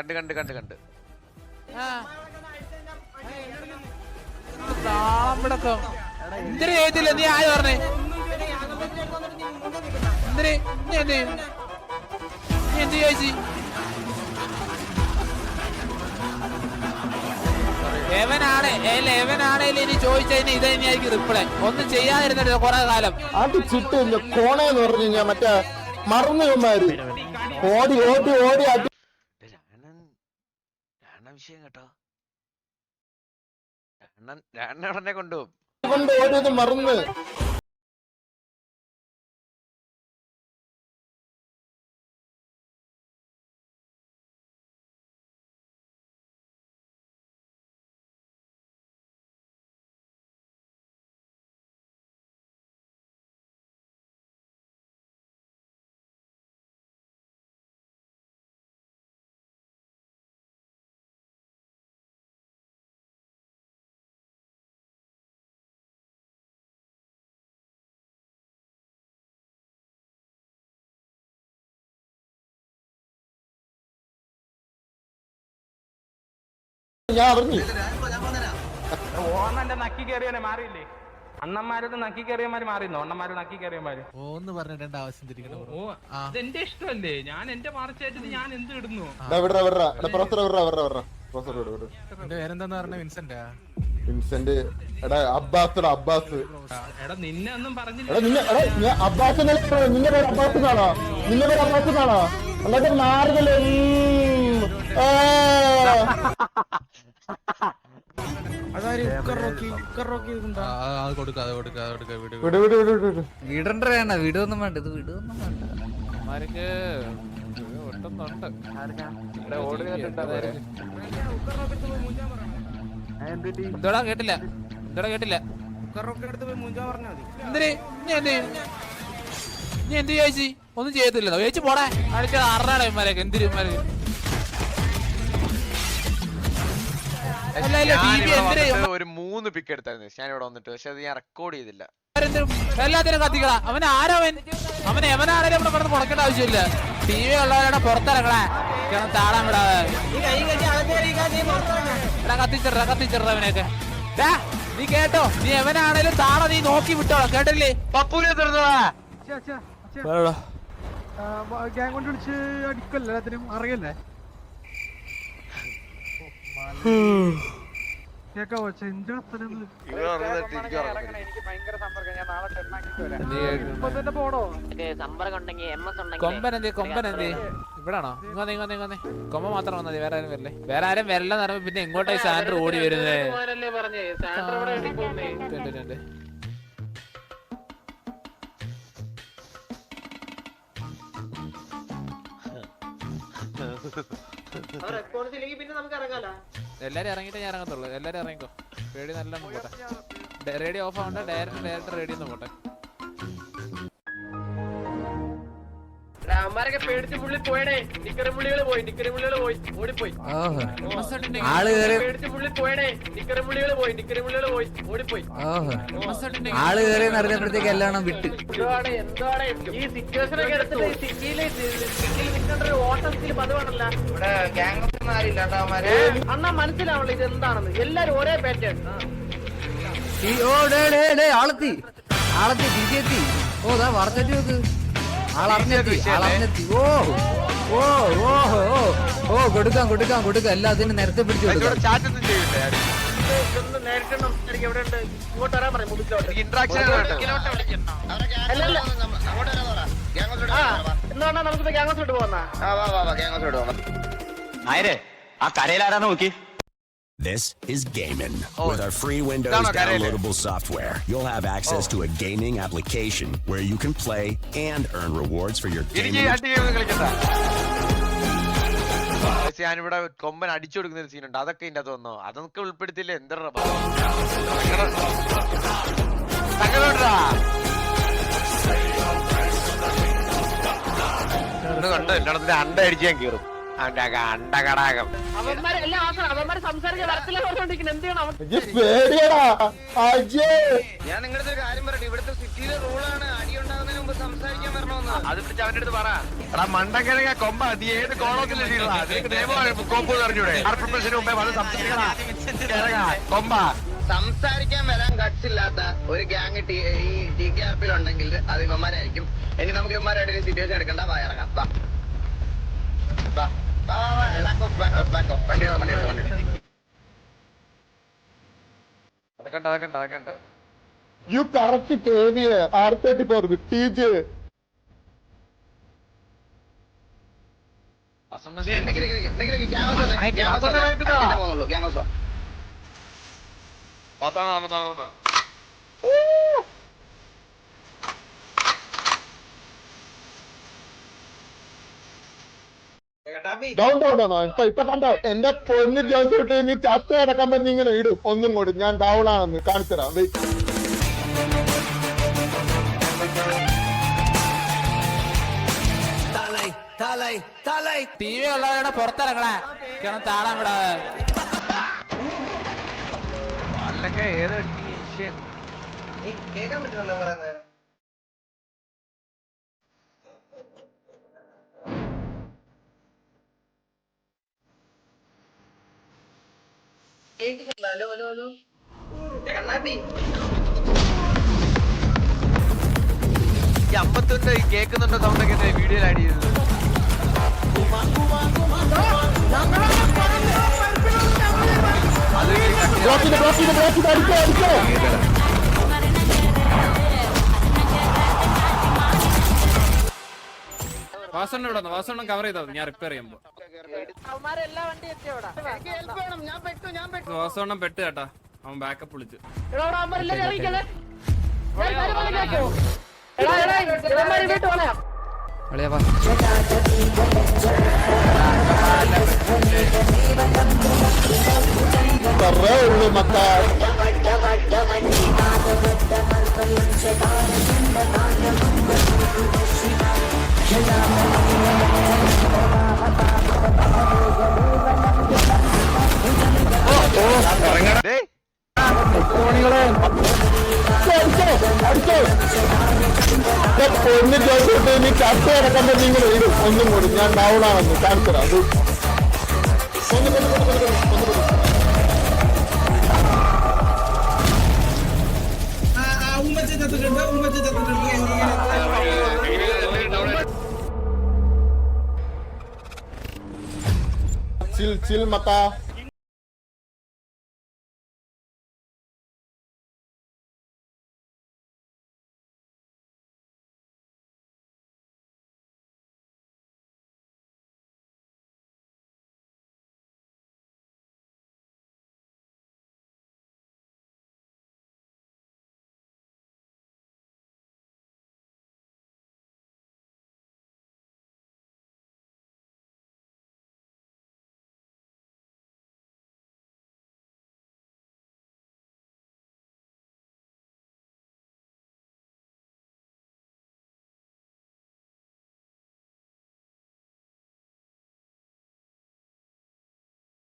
കണ്ട് കണ്ട് കണ്ട് കണ്ട് എന്തിനു ചോദിച്ചില്ല? നീ ആര് പറഞ്ഞേ? എന്തിന് നീ എന്ത് ചെയ്യും? നീ എന്ത് ചോദിച്ചു? എവനാണേലും ഇനി ചോദിച്ചതിന് ഇത് തന്നെയായിരിക്കും റിപ്ലൈ. ഒന്നും ചെയ്യാതിരുന്നിട്ട് കൊറേ കാലം ചിട്ട് കോണേന്ന് പറഞ്ഞു കഴിഞ്ഞാ മറ്റേ മറന്നുമാര് ഓടി ഓടി ഓടി വിഷയം കേട്ടോ. ഉടനെ കൊണ്ടുപോകും കൊണ്ട് ഓടിയത് മറന്ന്. ഞാൻ അറിഞ്ഞു ഓന്നെ നക്കി കയറിയവനെ മാറിയില്ലേ? അണ്ണന്മാരത് നക്കി കയറിയമാര് മാറിയുന്നോ? അണ്ണന്മാര് നക്കി കയറിയമാര് ഓന്ന് പറഞ്ഞിട്ട് ആവശ്യം തിരിക്കണം. എന്റെ ഇഷ്ടമല്ലേ? ഞാൻ എന്റെ മാർച്ചായിട്ട് ഞാൻ എന്ത് ഇടുന്നു? പേരെന്താന്ന് പറഞ്ഞ വിൻസെന്റാ? വിൻസെന്റ് എടാ അബ്ബാസ് അബ്ബാസ്. എടാ നിന്നെ ഒന്നും പറഞ്ഞില്ല. അബ്ബാസ് നിന്റെ പേര് അബ്ബാസ് എന്നാണോ? നിന്റെ പേര് അബ്ബാസ് എന്നാണോ? എന്നിട്ട് മാറുന്നില്ലേ? വിടണ്ടേണ വിടൊന്നും വേണ്ട. ഇത് വിടൊന്നും വേണ്ട. എന്താടാ കേട്ടില്ല? എന്തിന് നീ എന്ത് ചോദിച്ചു? ഒന്നും ചെയ്യത്തില്ല. ചോദിച്ചു പോടാ. അടിച്ച അറാടന്മാരൊക്കെ എന്തിരുമാര്. ഒരു 3 പിക്ക് എടുത്തായിരുന്നു ഞാൻ ഇവിടെ വന്നിട്ട്. പക്ഷെ അത് ഞാൻ റെക്കോർഡ് ചെയ്തില്ല. എല്ലാത്തിനും കത്തിക്കളാ. അവൻ ആരവൻ? അവൻ എവനാണേലും ഇവിടെ കിടന്ന് മുടക്കേണ്ട ആവശ്യമില്ല. ടി വി ഉള്ളവരുടെ പുറത്തിറങ്ങണേ താടാൻ വിടാതെ. കത്തിച്ചിട അവനെയൊക്കെ. നീ കേട്ടോ? നീ എവനാണേലും താട നീ നോക്കി വിട്ടോളാം. കേട്ടില്ലേ? പപ്പൂനെ തീർന്നതാ. ഗ്യാങ് കൊണ്ട് വിളിച്ച് അടിക്കല്ലേ? എല്ലാത്തിനും അറിയല്ലേ? കേക്കാവോ? എന്റെ തന്നെ പോണോ? കൊമ്പനെന്തേ? ഇവിടാണോ? ഇങ്ങോന്നേ. കൊമ്പ മാത്രം വന്നത്, വേറെ ആരും വരില്ലേ? വേറെ ആരും വരില്ലെന്ന് പറയുമ്പോ പിന്നെ എങ്ങോട്ടായി സാൻഡർ ഓടി വരുന്നത്? എല്ലാരും ഇറങ്ങിട്ടേ ഞാൻ ഇറങ്ങത്തുള്ളൂ. എല്ലാരും ഇറങ്ങിക്കോ. റേഡിയോ നല്ല പോട്ടെ. റേഡിയോ ഓഫ് ആവണ്ട. ഡയറക്റ്റ് റേഡിയോ പോട്ടെ. അവന്മാരൊക്കെ പേടിച്ച് പുള്ളി പോയടേ. ടിക്കറി പുള്ളികള് പോയി ഓടിപ്പോയി. ആള് ഓടിപ്പോയി. ആള് കയറിയെന്ന് അറിഞ്ഞപ്പോഴത്തേക്ക് എല്ലാം വിട്ട്. എന്താണ് ഈ സിറ്റുവേഷൻ ഒക്കെ എടുത്തിട്ട് സിറ്റിയില് ഓട്ടം സ്കിൽ പതിവാണല്ല. അണ്ണാ മനസ്സിലാവണല്ലോ ഇത് എന്താണെന്ന്. എല്ലാരും ഒരേ പാറ്റേൺ. ആളെത്തി തിരിച്ചെത്തി. ഓ ദാ വർദ്ധി നോക്ക്. ആളറിഞ്ഞെത്തി. ഓ കൊടുക്കാം. എല്ലാത്തിനും നേരത്തെ പിടിച്ചു കൊടുക്കാം. ആ കരയിലാരാ നോക്കി. This is Gaming. With our free Windows downloadable software, you'll have access to a gaming application where you can play and earn rewards for your gaming. ഞാനിവിടെ കൊമ്പൻ അടിച്ചു കൊടുക്കുന്ന ഒരു സീനുണ്ട്. അതൊക്കെ ഇതിന്റെ അത് വന്നോ? അതൊക്കെ ഉൾപ്പെടുത്തിയില്ലേ? എന്താ കണ്ടോ? എന്റെ അടുത്ത് അണ്ട അടിച്ച് ഞാൻ കീറും. അണ്ടകടാകം ഞാൻ നിങ്ങളുടെ ഒരു കാര്യം പറയട്ടെ. ഇവിടുത്തെ സിറ്റിയിലെ റൂളാണ് അടി ഉണ്ടാകുന്നതിന് മുമ്പ് അത് പിടിച്ച് അവന്റെ അടുത്ത് പറ. എടാ മണ്ടക്കിഴങ്ങ കൊമ്പ, നീ ഏത് കോളത്തിലെ നിയമമാണ് കോമ്പ് പറഞ്ഞൂടെ? പ്രിപ്പറേഷന് മുമ്പേ വന്ന് സംസാരിക്കണ കൊമ്പ. സംസാരിക്കാൻ വരാൻ കട്സില്ലാത്ത ഒരു ഗ്യാങ് ഈ TKRP ഉണ്ടെങ്കിൽ അത് ഇവന്മാരായിരിക്കും. ഇനി നമുക്ക് ഇവന്മാരായിട്ട് സിറ്റുവേഷൻ എടുക്കണ്ട. ഇറങ്ങാം. അതൊക്കെ You correct KVA, R34 with TJ. Down ഇപ്പൊ കണ്ടോ എന്റെ പൊന്ന് ജോസിട്ട് നീ ചത്ത കിടക്കുമ്പോ നീ ഇങ്ങനെ ഇടും ഒന്നും കൂടി ഞാൻ ഡൗൺ ആണെന്ന് കാണിച്ചുതരാം. ടി വി ഉള്ളവരുടെ പുറത്തിറങ്ങണേ, കാരണം താളം വിടാതെ. അല്ലൊക്കെ ഏത് കേൾക്കാൻ പറ്റുമല്ലോ പറയുന്നത്. ഈ 59 കേൾക്കുന്നുണ്ടോ സൗണ്ടൊക്കെ വീഡിയോയിൽ ആഡ് ചെയ്തത്? വാസണ്ണം കവർ ചെയ്താൽ ഞാൻ റിപ്പയർ ചെയ്യുമ്പോ വാസണ്ണം പെട്ട് കേട്ടാ, അവൻ ബാക്കപ്പ് വിളിച്ച്. അളിയാ വാ. കുറേ ഉള്ളു മക്ക. പൊന്ന് ജോസിട്ട് നീ ചത്ത കിടക്കുമ്പോ നീ ഇങ്ങനെ ഇടും ഒന്നും കൂടി ഞാൻ ഡൗൺ ആണെന്ന് കാണിച്ചുതരാം. ചിൽ ചിൽ മക്ക.